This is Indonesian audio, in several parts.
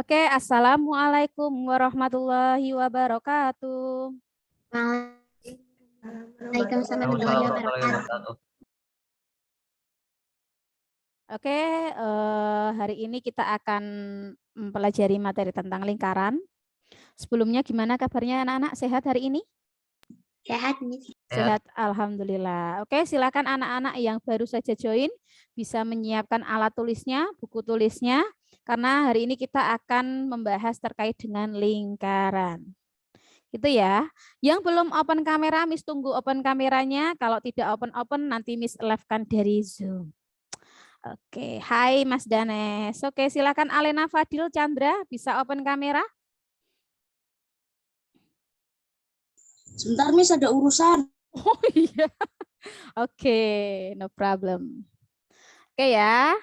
Oke, assalamualaikum warahmatullahi wabarakatuh. Waalaikumsalam warahmatullahi wabarakatuh. Oke, hari ini kita akan mempelajari materi tentang lingkaran. Sebelumnya gimana kabarnya anak-anak? Sehat hari ini? Sehat, Miss. Sehat, alhamdulillah. Oke, silakan anak-anak yang baru saja join bisa menyiapkan alat tulisnya, buku tulisnya, karena hari ini kita akan membahas terkait dengan lingkaran. Gitu ya. Yang belum open kamera, Miss tunggu open kameranya. Kalau tidak open nanti Miss live-kan dari Zoom. Oke, hai Mas Danes. Oke, silakan Alena Fadil Chandra bisa open kamera. Sebentar Miss, ada urusan. Oh iya. Oke, no problem. Oke ya.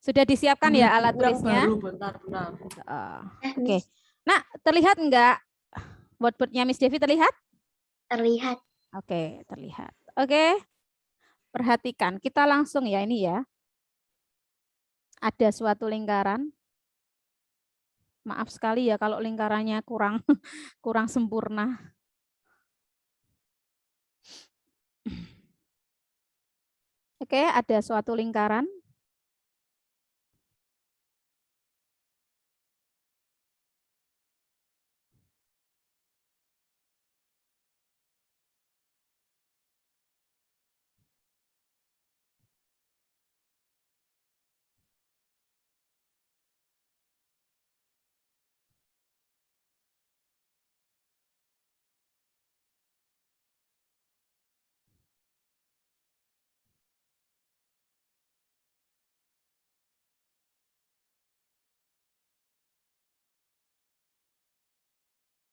Sudah disiapkan ya alat tulisnya? Bentar. Oke. Nah, terlihat enggak wordboardnya Miss Devi terlihat? Terlihat. Oke, terlihat. Oke. Perhatikan, kita langsung ya ini ya. Ada suatu lingkaran. Maaf sekali ya kalau lingkarannya kurang kurang sempurna. Oke, ada suatu lingkaran.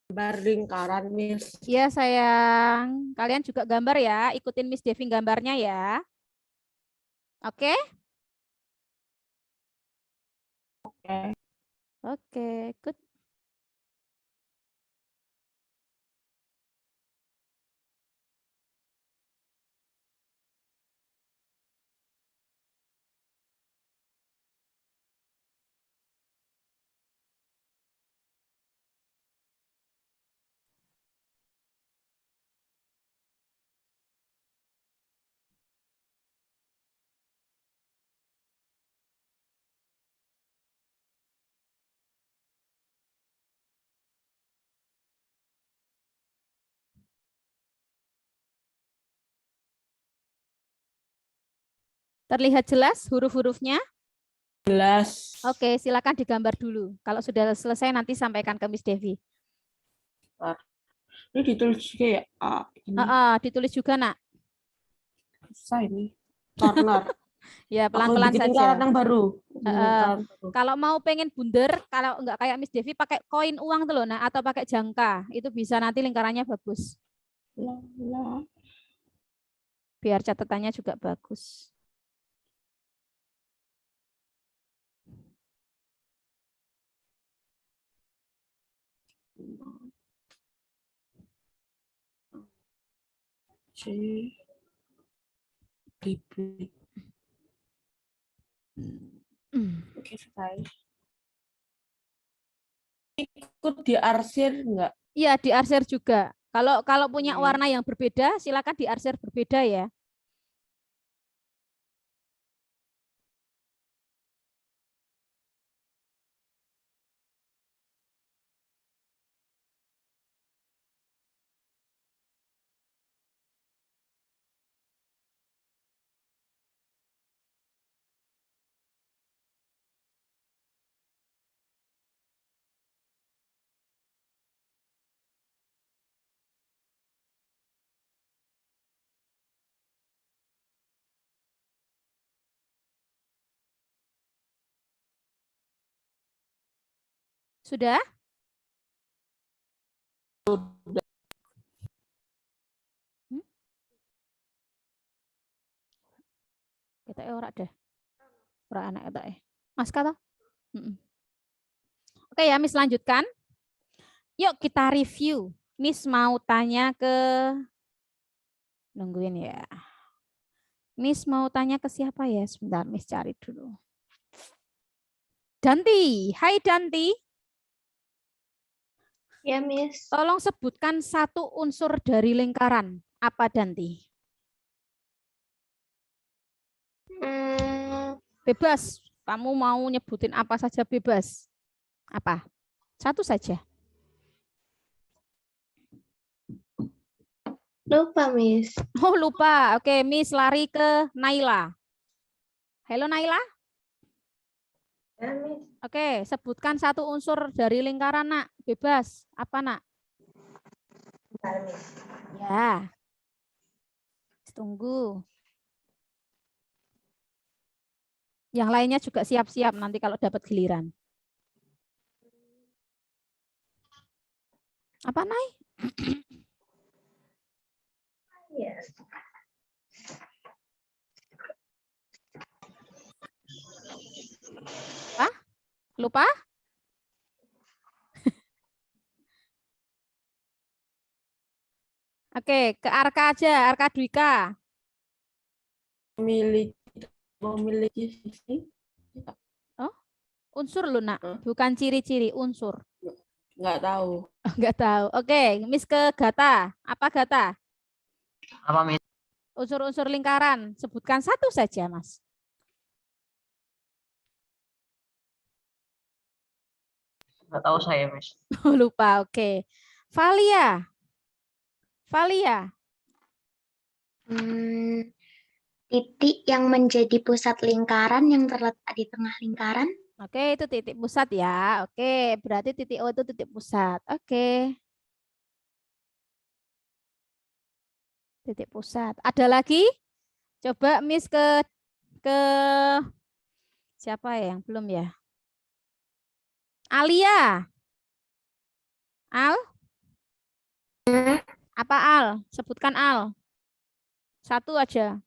Gambar lingkaran Miss. Ya sayang, kalian juga gambar ya, ikutin Miss Devi gambarnya ya. Oke? Oke, good. Terlihat jelas huruf-hurufnya? Jelas. Oke, silakan digambar dulu. Kalau sudah selesai nanti sampaikan ke Miss Devi. Ini ditulis juga ya? Ditulis juga, Nak. Susah ini. Karena Ya, aku pelan-pelan bikin saja. lingkaran yang baru. Kalau mau pengen bundar, kalau enggak kayak Miss Devi pakai koin uang tuh loh, nah, atau pakai jangka, itu bisa nanti lingkarannya bagus. Biar catatannya juga bagus. Oke, selesai. Ikut diarsir enggak? Iya, diarsir juga. Kalau punya warna yang berbeda, silakan diarsir berbeda ya. Sudah? Kita ora deh. Ora anak eta Mas kata. Oke ya, Miss lanjutkan. Yuk kita review. Miss mau tanya ke nungguin ya. Miss mau tanya ke siapa ya? Sebentar, Miss cari dulu. Danti, hai Danti. Ya, Miss. Tolong sebutkan satu unsur dari lingkaran. Apa Danti? Bebas. Kamu mau nyebutin apa saja bebas. Apa? Satu saja. Lupa, Miss. Oh, lupa. Oke, Miss lari ke Naila. Halo Naila. Ya, Miss. Oke, sebutkan satu unsur dari lingkaran, Nak. Bebas. Apa, Nak? Bentar, Miss. Ya. Tunggu. Yang lainnya juga siap-siap nanti kalau dapat giliran. Apa, Nay? Yes. Lupa? Oke, ke Arka aja, Arka Dwika. Memiliki sisi. Unsur lu, Nak. Bukan ciri-ciri, unsur. Nggak tahu. Enggak tahu. Oke, Miss ke Gata. Apa Gata? Apa, Miss? Unsur-unsur lingkaran. Sebutkan satu saja, Mas. Nggak tahu saya, Miss. Lupa, oke. Valia. Valia. Titik yang menjadi pusat lingkaran yang terletak di tengah lingkaran. Oke, itu titik pusat ya. Oke, berarti titik O itu titik pusat. Oke. Titik pusat. Ada lagi? Coba Miss ke siapa ya yang belum ya? Alia. Al? Apa Al? Sebutkan Al. Satu aja.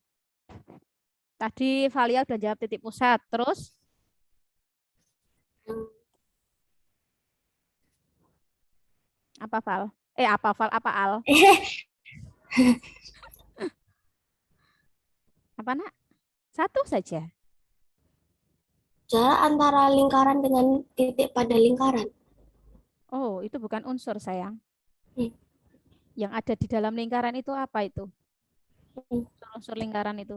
Tadi Valia udah jawab titik pusat. Terus? Apa Val? Apa Val? Apa Al? Apa Nak? Satu saja. Jarak antara lingkaran dengan titik pada lingkaran. Oh, itu bukan unsur sayang. Hmm. Yang ada di dalam lingkaran itu apa itu? Hmm. Unsur lingkaran itu.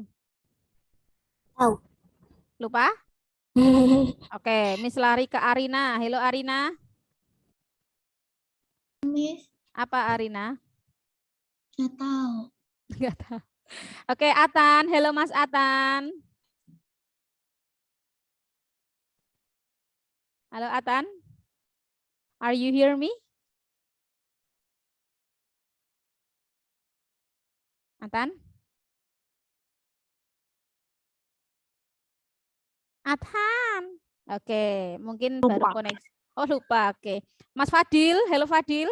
Tahu. Lupa? Oke, Miss lari ke Arina. Halo Arina. Miss, Apa Arina? nggak tahu. Enggak tahu. Oke, Atan. Halo Mas Atan. Halo Atan. Are you hear me? Atan? Atan. Oke, mungkin baru koneksi. Oh, lupa. Oke. Mas Fadil. Halo Fadil.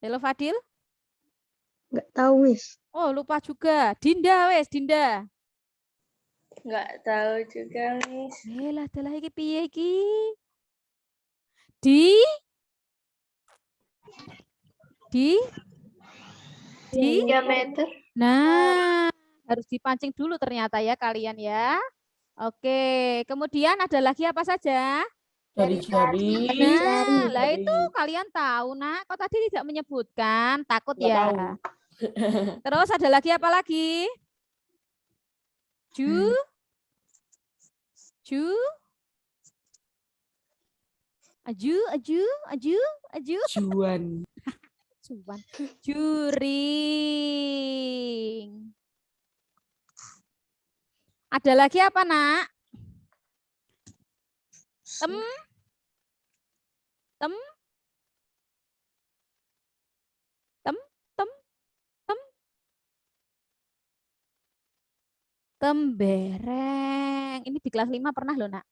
Halo Fadil. Nggak tahu, Miss. Oh, lupa juga. Dinda wes, Dinda. Nggak tahu juga, Miss. Lah dalah iki piye iki? Di Diameter. Nah, harus dipancing dulu ternyata ya kalian ya. Oke, kemudian ada lagi apa saja? Jari-jari. Nah, lah Jari. itu kalian tahu, Nak. Kok tadi tidak menyebutkan? Takut Nggak ya. tahu. Terus ada lagi apa lagi? Ju? Aju. Juan. Cuman. Juring. Ada lagi apa, Nak? Tem. Tembereng. Ini di kelas 5 pernah loh, Nak.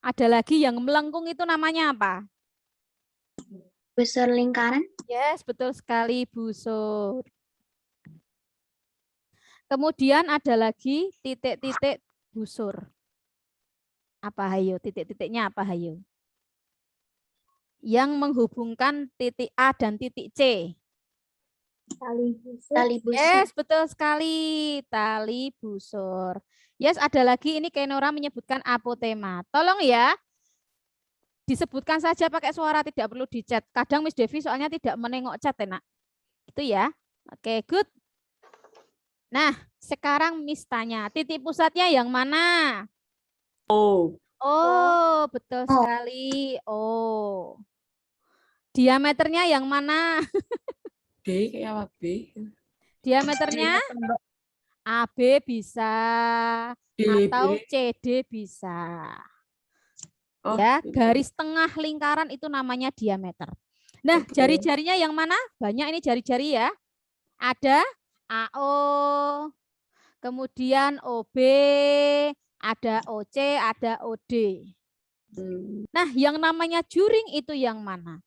Ada lagi yang melengkung itu namanya apa? Busur lingkaran. Yes, betul sekali, busur. Kemudian ada lagi titik-titik busur. Apa hayo? Titik-titiknya apa hayo? Yang menghubungkan titik A dan titik C. Tali busur. Tali busur. Yes, betul sekali. Tali busur. Yes, ada lagi ini Kenora menyebutkan apotema. Tolong ya, disebutkan saja pakai suara, tidak perlu di chat. Kadang Miss Devi soalnya tidak menengok chat, enak. Itu ya. Oke, good. Nah, sekarang Miss tanya, titik pusatnya yang mana? Oh, Oh, betul sekali. Oh. Diameternya yang mana? B kayak apa B? Diameternya AB bisa atau DB. CD bisa. Oh, Ya, itu. garis tengah lingkaran itu namanya diameter. Nah, Oke. jari-jarinya yang mana? Banyak ini jari-jari ya. Ada AO, kemudian OB, ada OC, ada OD. Hmm, Nah, yang namanya juring itu yang mana?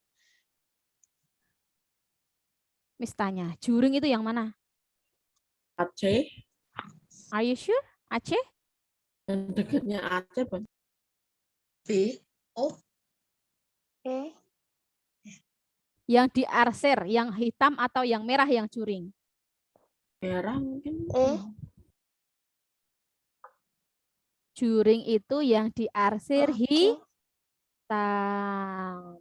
Miss tanya, juring itu yang mana? Aceh. Are you sure? Aceh? Yang dekatnya Aceh, Bang. B. O. E. Yang diarsir, yang hitam atau yang merah yang juring? Merah mungkin. Juring itu yang diarsir Oke. hitam.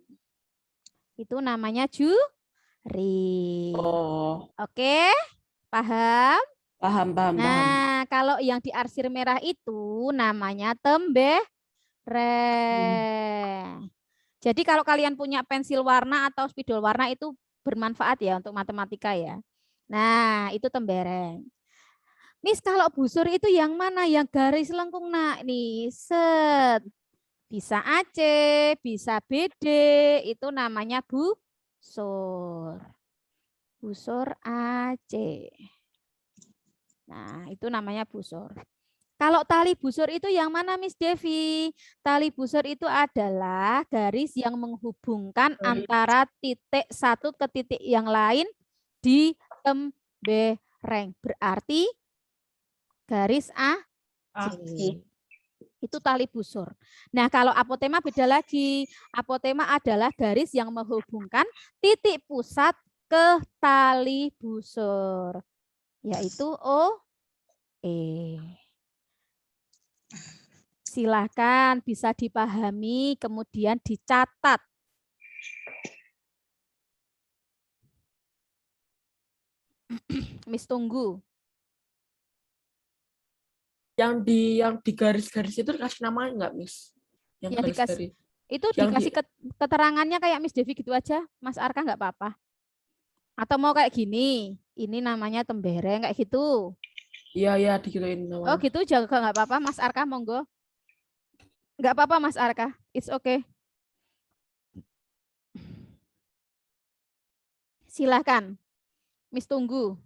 Itu namanya juring. Oh, Oke, paham? paham. Nah, kalau yang diarsir merah itu namanya tembereng. Jadi kalau kalian punya pensil warna atau spidol warna itu bermanfaat ya untuk matematika ya. Nah, itu tembereng. Miss, kalau busur itu yang mana? Yang garis lengkung nak nih. Set. Bisa Aceh, bisa BD, itu namanya busur. Busur Aceh. Nah, itu namanya busur. Kalau tali busur itu yang mana Miss Devi? Tali busur itu adalah garis yang menghubungkan antara titik satu ke titik yang lain di tembereng. Berarti garis AC. Itu tali busur. Nah, kalau apotema beda lagi. Apotema adalah garis yang menghubungkan titik pusat ke tali busur, yaitu OE. Silakan bisa dipahami, kemudian dicatat. Miss tunggu. Yang di garis-garis itu dikasih namanya nggak, Miss? Yang Yang dikasih garis-garis. itu Yang dikasih keterangannya kayak Miss Devi gitu aja, Mas Arka nggak apa-apa. Atau mau kayak gini, ini namanya tembereng kayak gitu. Iya, digituin Oh nama. gitu juga nggak apa-apa, Mas Arka monggo. Nggak apa-apa Mas Arka, it's okay. Silahkan, Miss tunggu.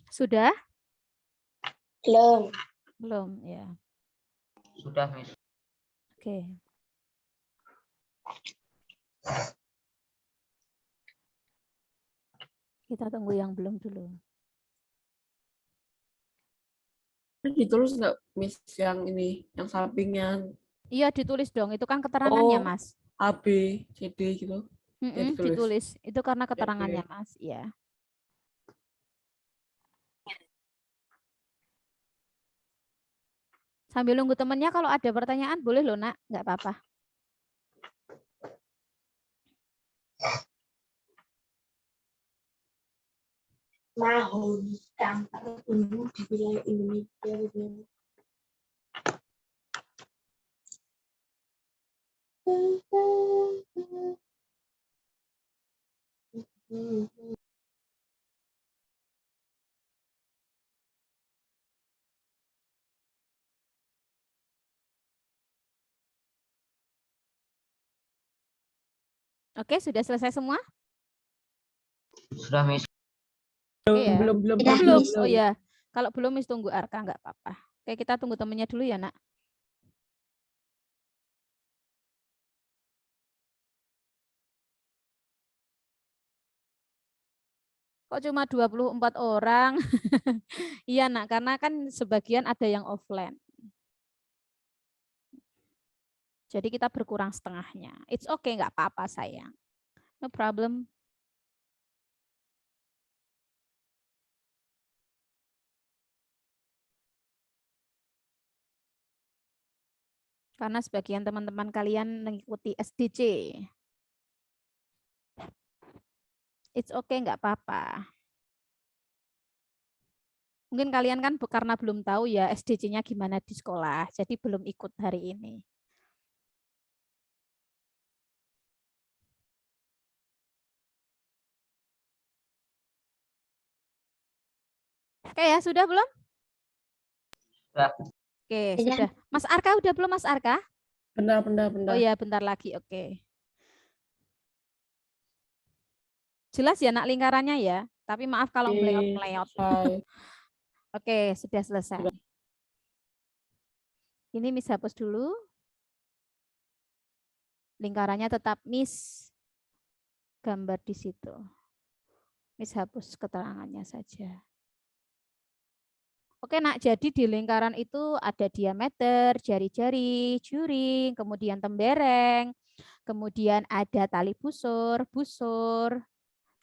Sudah? Belum. Belum, ya. Sudah, Miss. Oke. Kita tunggu yang belum dulu. Ditulis nggak, Miss, yang ini, yang sampingnya? Iya ditulis dong, itu kan keterangannya Mas. A, B, C, D gitu. Ya ditulis. Ditulis, itu karena keterangannya Oke. Mas. Ya. Sambil nunggu temennya, kalau ada pertanyaan boleh loh nak, nggak apa-apa. Mahon kanker tumbuh di wilayah Indonesia. Oke, sudah selesai semua? Sudah, Miss. Oke ya. Belum. Sudah, Belum. Miss. Oh ya, kalau belum Miss tunggu Arka, nggak apa-apa. Oke, kita tunggu temennya dulu ya, Nak. Kok cuma 24 orang? Iya, Nak, karena kan sebagian ada yang offline. Jadi kita berkurang setengahnya. It's okay, nggak apa-apa sayang. No problem. Karena sebagian teman-teman kalian mengikuti SDC. It's okay, nggak apa-apa. Mungkin kalian kan karena belum tahu ya SDC-nya gimana di sekolah, jadi belum ikut hari ini. Oke ya, sudah belum? Sudah. Oke, Sudah. sudah. Mas Arka udah belum, Mas Arka? Bentar. Oh ya, bentar lagi. Oke. Jelas ya, Nak, lingkarannya ya. Tapi maaf kalau meleot-meleot. Oke, sudah selesai. Ini Miss hapus dulu. Lingkarannya tetap Miss gambar di situ. Miss hapus keterangannya saja. Oke, Nak, jadi di lingkaran itu ada diameter, jari-jari, juring, kemudian tembereng, kemudian ada tali busur,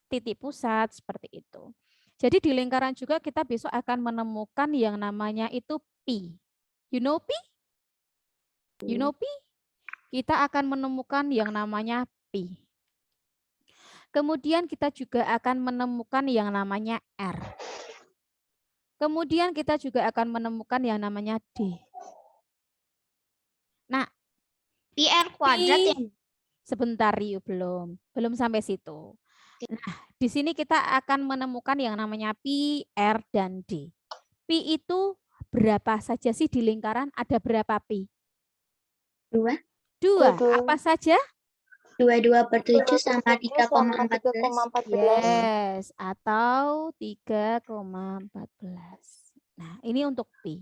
titik pusat, seperti itu. Jadi di lingkaran juga kita besok akan menemukan yang namanya itu pi. You know pi? You know pi? Kita akan menemukan yang namanya pi. Kemudian kita juga akan menemukan yang namanya R. Kemudian kita juga akan menemukan yang namanya D. Nah, PR kuadrat ya. Sebentar, Rio, belum sampai situ. Nah, di sini kita akan menemukan yang namanya pi, R, dan D. Pi itu berapa saja sih di lingkaran? Ada berapa pi? 2. Apa saja? 22/7 sama 3,14. Yes, atau 3,14. Nah, ini untuk pi.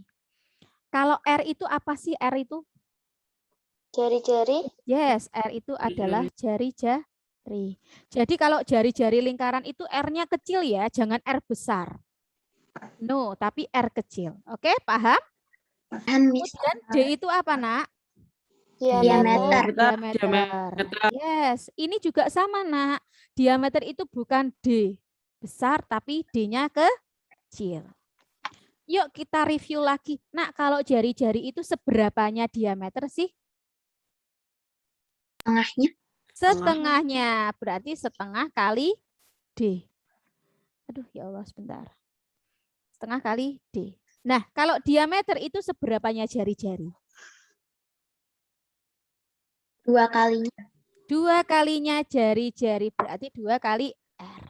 Kalau R itu apa sih R itu? Jari-jari. Yes, R itu adalah jari-jari. Jadi kalau jari-jari lingkaran itu R-nya kecil ya, jangan R besar. No, tapi R kecil. Oke, paham? Paham, Miss. Kemudian D itu apa, Nak? Diameter. Diameter. Yes, ini juga sama, Nak. Diameter itu bukan D besar, tapi D-nya kecil. Yuk kita review lagi. Nak, kalau jari-jari itu seberapanya diameter sih? Tengahnya. Setengahnya. Berarti setengah kali D. Aduh, ya Allah, sebentar. Setengah kali D. Nah, kalau diameter itu seberapanya jari-jari? 2 kalinya. 2 kalinya jari-jari, berarti 2 kali R.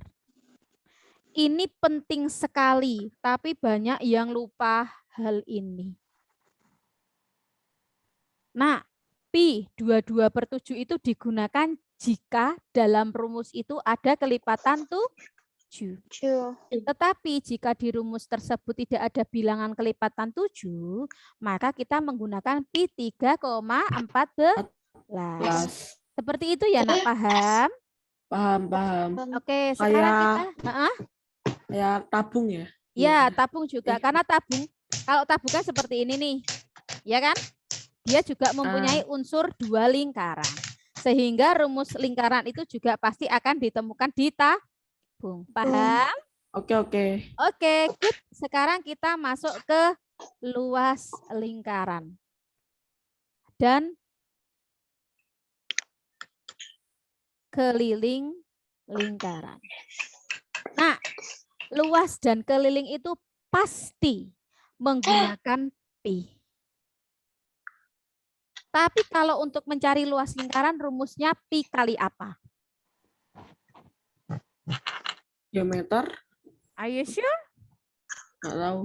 Ini penting sekali, tapi banyak yang lupa hal ini. Nah, pi 22/7 itu digunakan jika dalam rumus itu ada kelipatan 7. Tetapi jika di rumus tersebut tidak ada bilangan kelipatan 7, maka kita menggunakan pi 3,14. Seperti itu ya, Nak, paham? Paham. Oke, sekarang kita ya tabung ya. Ya, tabung juga. Karena tabung, kalau tabung kan seperti ini nih. Ya kan? Dia juga mempunyai unsur 2 lingkaran. Sehingga rumus lingkaran itu juga pasti akan ditemukan di tabung. Paham? Oke. Oke, good. Sekarang kita masuk ke luas lingkaran. Dan keliling lingkaran. Nah, luas dan keliling itu pasti menggunakan pi. Tapi kalau untuk mencari luas lingkaran, rumusnya pi kali apa? Diameter? Are you sure? Nggak tahu.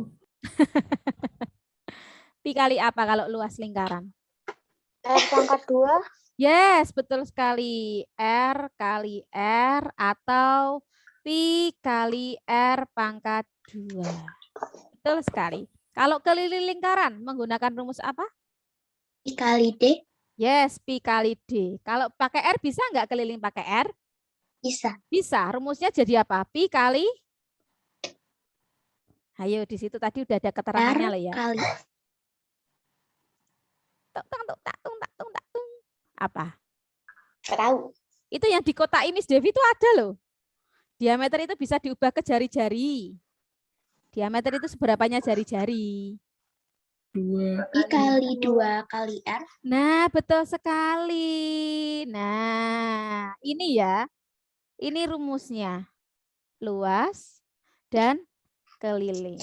Pi kali apa kalau luas lingkaran? R pangkat 2. Yes, betul sekali. R kali R atau Pi kali R pangkat 2. Betul sekali. Kalau keliling lingkaran menggunakan rumus apa? I kali D Yes, Pi kali D. Kalau pakai R bisa nggak keliling pakai R? bisa. Bisa. Rumusnya jadi apa? Pi kali? Ayo, di situ tadi udah ada R keterangannya loh ya. kali Tung. Apa? Tahu. Itu yang di kotak Miss Devi itu ada loh. Diameter itu bisa diubah ke jari-jari. Diameter itu seberapanya jari-jari. 2. I kali 2 kali R. Nah, betul sekali. Nah, ini ya. Ini rumusnya. Luas dan keliling.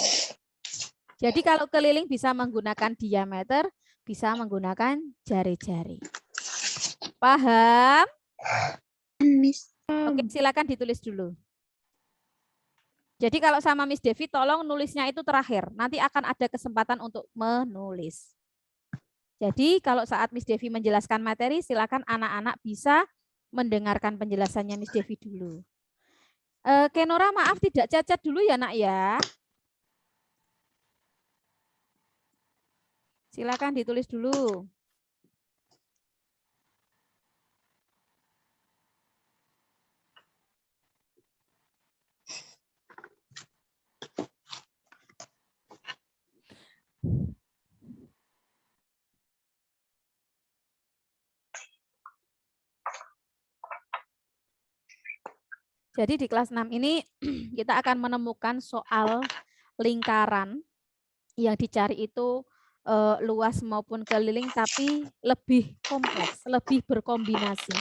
Jadi kalau keliling bisa menggunakan diameter, bisa menggunakan jari-jari. Paham? Miss. Oke, silakan ditulis dulu. Jadi kalau sama Miss Devi, tolong nulisnya itu terakhir. Nanti akan ada kesempatan untuk menulis. Jadi kalau saat Miss Devi menjelaskan materi, silakan anak-anak bisa mendengarkan penjelasannya Miss Devi dulu. Kenora, maaf tidak cacat dulu ya nak ya. Silakan ditulis dulu. Jadi di kelas 6 ini kita akan menemukan soal lingkaran yang dicari itu luas maupun keliling tapi lebih kompleks, lebih berkombinasi.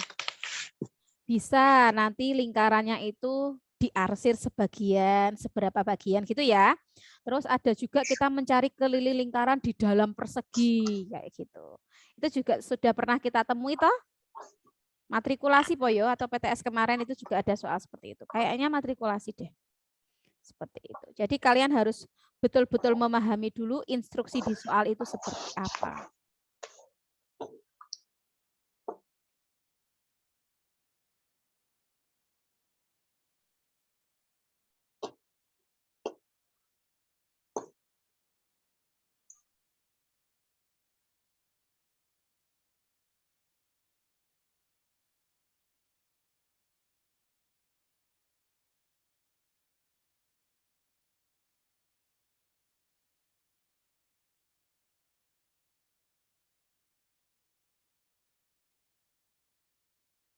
Bisa nanti lingkarannya itu diarsir sebagian, seberapa bagian gitu ya. Terus ada juga kita mencari keliling lingkaran di dalam persegi kayak gitu. Itu juga sudah pernah kita temui toh? Matrikulasi Poyo atau PTS kemarin itu juga ada soal seperti itu. Kayaknya matrikulasi deh. Seperti itu. Jadi kalian harus betul-betul memahami dulu instruksi di soal itu seperti apa.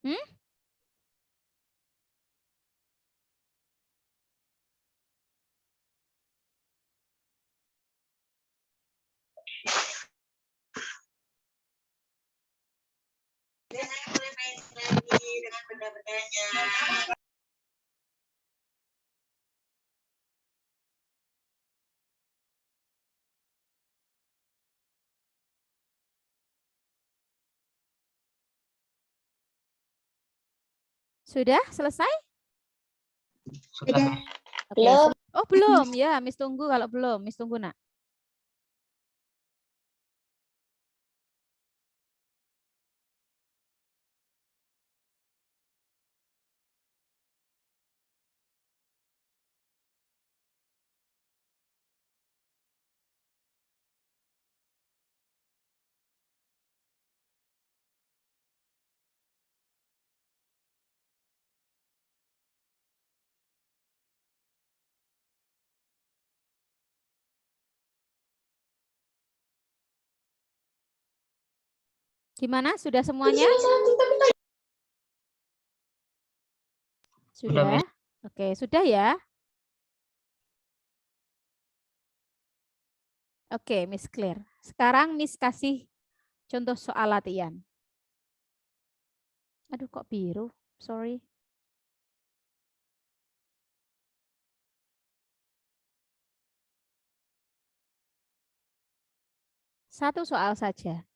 Hmm? Sudah selesai? Sudah, Miss. Oke. Belum. Oh belum ya, Miss tunggu kalau belum, Miss tunggu nak. Gimana? Sudah semuanya? Sudah, Sudah? Miss. Oke, sudah ya? Oke, Miss Clear. Sekarang Miss kasih contoh soal latihan. Aduh, kok biru? Sorry. Satu soal saja.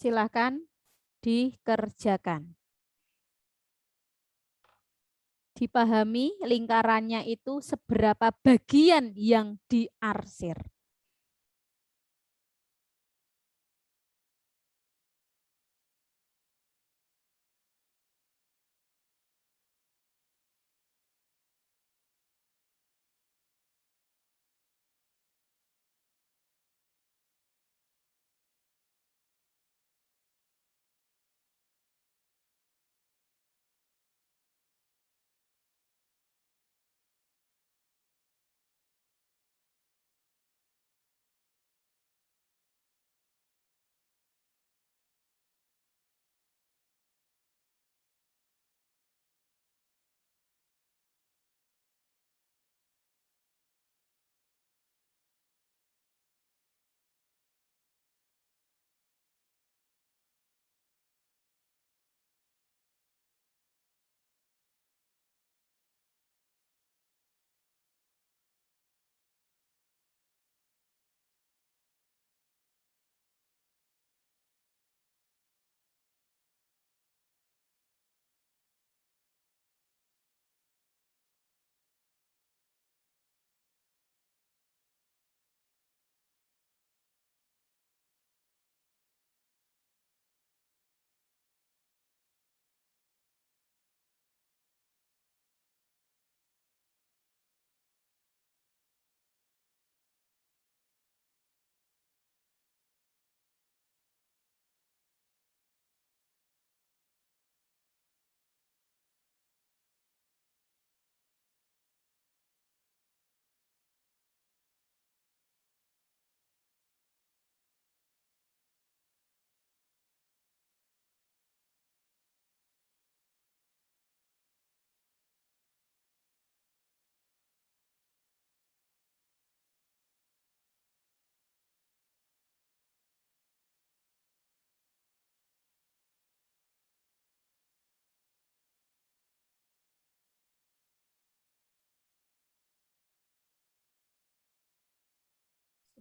Silahkan dikerjakan. Dipahami lingkarannya itu seberapa bagian yang diarsir.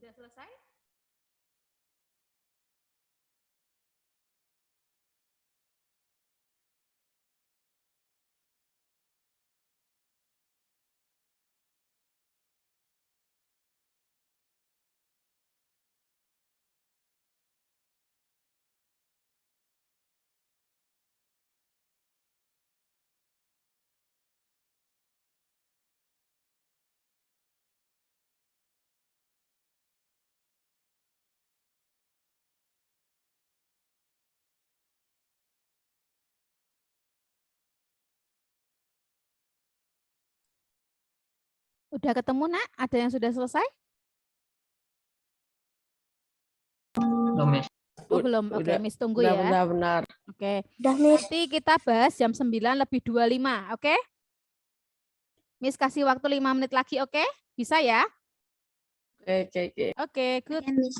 Sudah selesai? Udah ketemu, Nak? Ada yang sudah selesai? Belum, Miss. Oh, belum. Oke, Udah, Miss tunggu udah ya. benar-benar. Oke. Udah, Miss. Nanti kita bahas jam 9:25, oke? Miss kasih waktu 5 menit lagi, oke? Bisa ya? Oke, oke, oke. Oke, good. Ya, Miss.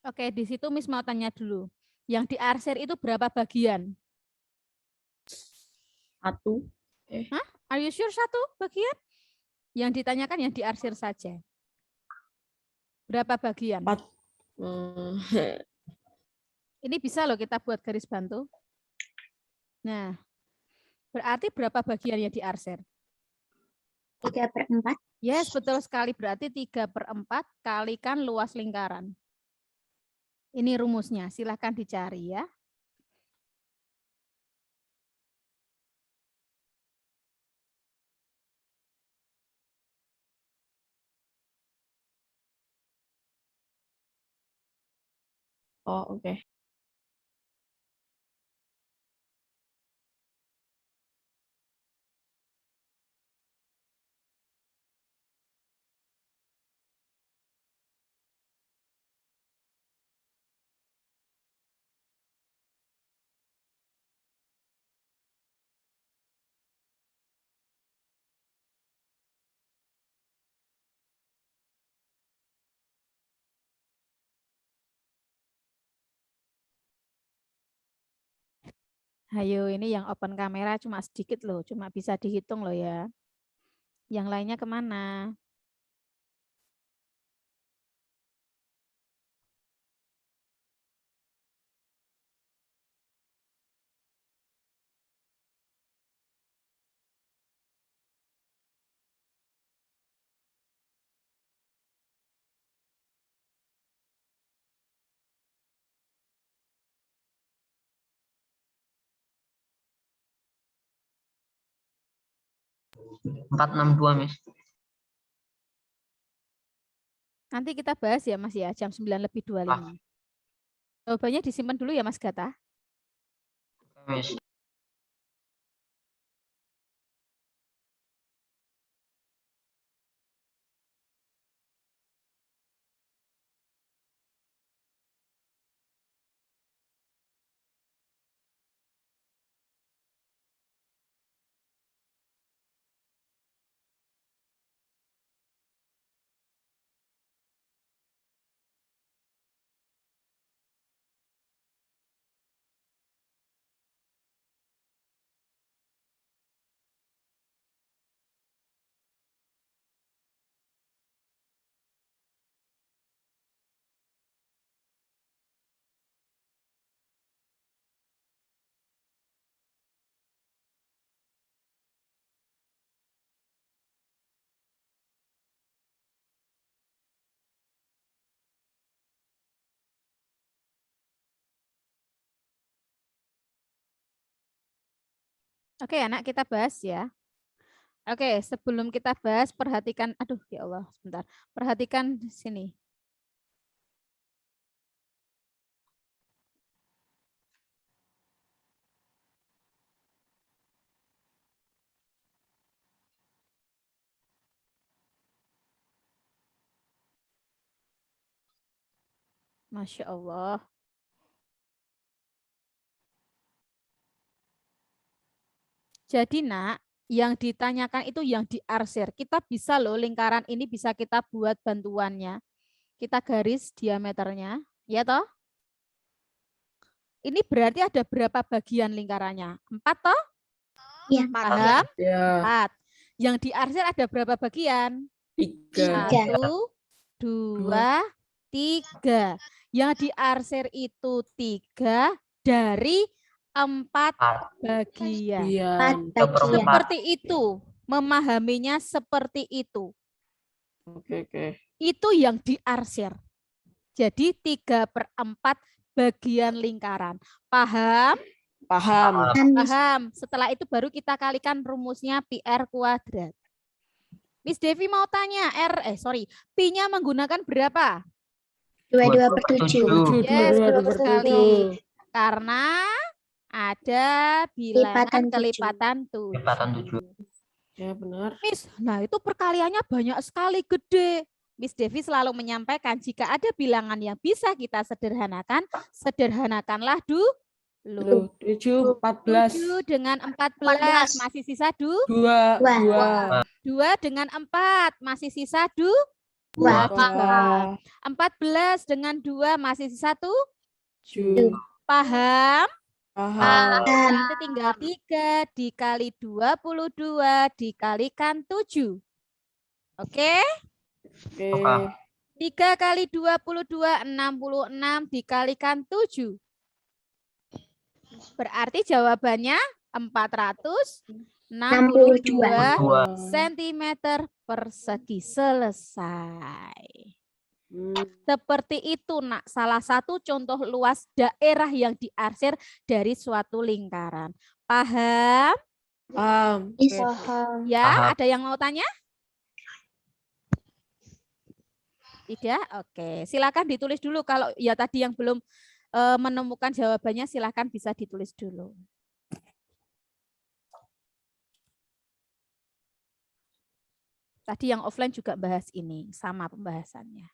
Oke, di situ Miss mau tanya dulu. Yang diarsir itu berapa bagian? 1. Hah? Are you sure 1 bagian? Yang ditanyakan yang diarsir saja. Berapa bagian? 4. Hmm. Ini bisa loh kita buat garis bantu. Nah, berarti berapa bagian yang diarsir? 3/4. Yes, betul sekali. Berarti 3/4 kalikan luas lingkaran. Ini rumusnya, silahkan dicari ya. Oh, oke. Ayo, ini yang open kamera cuma sedikit loh, cuma bisa dihitung loh ya. Yang lainnya kemana? Empat enam dua, Miss. Nanti kita bahas ya Mas ya, jam 9:25. Jawabannya disimpan dulu ya Mas Gata. Miss. Oke anak, kita bahas ya. Oke, sebelum kita bahas, perhatikan, aduh ya Allah, sebentar. Perhatikan sini. Masya Allah. Jadi nak, yang ditanyakan itu yang diarsir. Kita bisa loh, lingkaran ini bisa kita buat bantuannya. Kita garis diameternya, ya toh? Ini berarti ada berapa bagian lingkarannya? 4 toh? Iya. Paham? Ya. 4. Yang diarsir ada berapa bagian? 3. 1, 2, 3. Yang diarsir itu 3 dari 4 bagian. Iya. 4 bagian. Seperti itu. Memahaminya seperti itu. Oke. Itu yang diarsir. Jadi 3/4 bagian lingkaran. Paham? Paham. Paham. Setelah itu baru kita kalikan rumusnya PR kuadrat. Miss Devi mau tanya, Pi-nya menggunakan berapa? 22/7. Yes, betul 22/7. sekali. Karena ada bilangan kelipatan 7. Kelipatan 7. Ya benar. Miss, nah itu perkaliannya banyak sekali, gede. Miss Devi selalu menyampaikan jika ada bilangan yang bisa kita sederhanakan, sederhanakanlah dulu. 7, 14. 7 dengan 14 masih sisa 2. 2. 2 dengan 4 masih sisa 2. Dua. 3. 14 dengan 2 masih 1. 7. Paham? Paham. Nanti tinggal 3 dikali 22 dikalikan 7. Oke? Oke. 3 kali 22, 66 dikalikan 7. Berarti jawabannya 462 cm persegi. Selesai. Seperti itu, Nak. Salah satu contoh luas daerah yang diarsir dari suatu lingkaran. Paham? Paham. Miss. Paham. Ya, Paham. ada yang mau tanya? Tidak? Oke. Silakan ditulis dulu kalau ya tadi yang belum menemukan jawabannya, silakan bisa ditulis dulu. Tadi yang offline juga bahas ini, sama pembahasannya.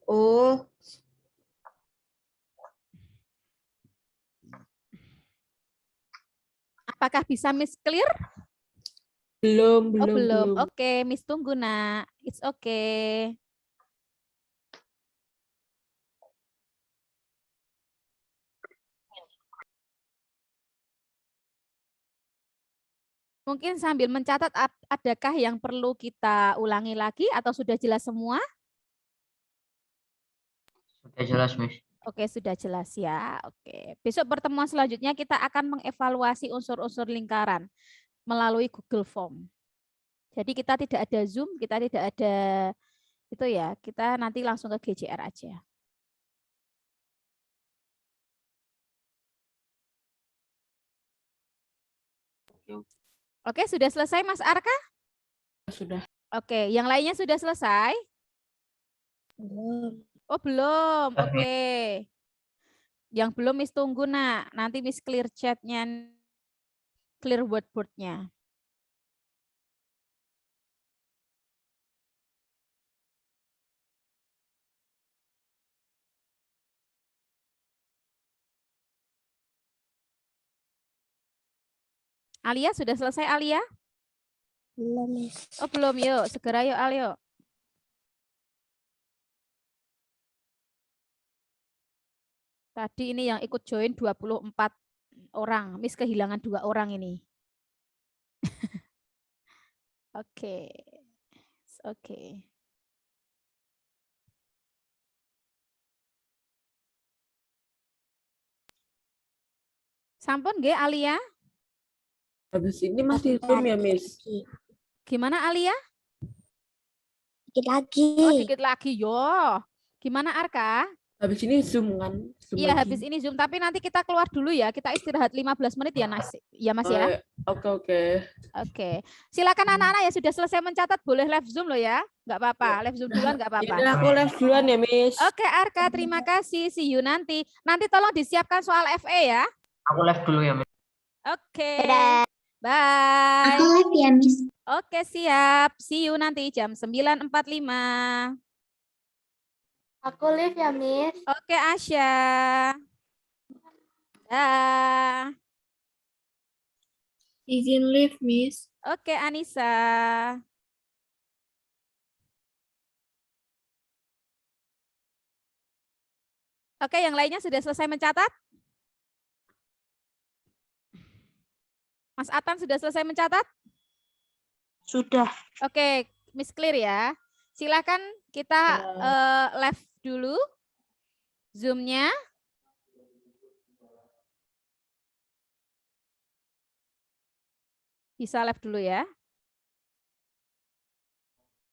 Oh. Apakah bisa Miss clear? Belum. Oh, belum. Oke, Miss tunggu, Nak. It's okay. Mungkin sambil mencatat, adakah yang perlu kita ulangi lagi atau sudah jelas semua? Sudah jelas, Miss. Oke, sudah jelas ya. Oke. Besok pertemuan selanjutnya kita akan mengevaluasi unsur-unsur lingkaran melalui Google Form. Jadi kita tidak ada Zoom, kita tidak ada itu ya. Kita nanti langsung ke GCR aja. Oke, sudah selesai Mas Arka? Sudah. Oke, yang lainnya sudah selesai? Oh, belum. Oke. Yang belum Miss tunggu, Nak. Nanti Miss clear chat-nya, clear whiteboard-nya. Alia, sudah selesai Alia? Belum, Miss. Oh, belum. Yuk, segera yuk Alio. Tadi ini yang ikut join 24 orang. Miss kehilangan 2 orang ini. Oke. Oke. Sampun nggih Alia? Habis ini masih Zoom ya, Miss? Gimana Alia? Dikit lagi. Oh, dikit lagi yo. Gimana Arka? Habis ini Zoom kan? Zoom Iya, lagi. habis ini Zoom, tapi nanti kita keluar dulu ya. Kita istirahat 15 menit ya, ya Mas ya. Oke. Oke. Silakan anak-anak ya sudah selesai mencatat boleh live Zoom loh ya. Enggak apa-apa, live Zoom duluan enggak apa-apa. Ini aku live duluan ya, Miss. Oke, Arka, terima kasih. See you nanti. Nanti tolong disiapkan soal FE ya. Aku live dulu ya, Miss. Oke. Dadah. Bye. Aku live ya, Miss. Oke, siap. See you nanti jam 9.45. Aku live ya, Miss. Oke, Asya. Dah. Izin live, Miss. Oke, Anissa. Oke, yang lainnya sudah selesai mencatat? Mas Atan sudah selesai mencatat? Sudah. Oke, Miss clear ya. Silakan kita live dulu Zoom-nya. Bisa live dulu ya.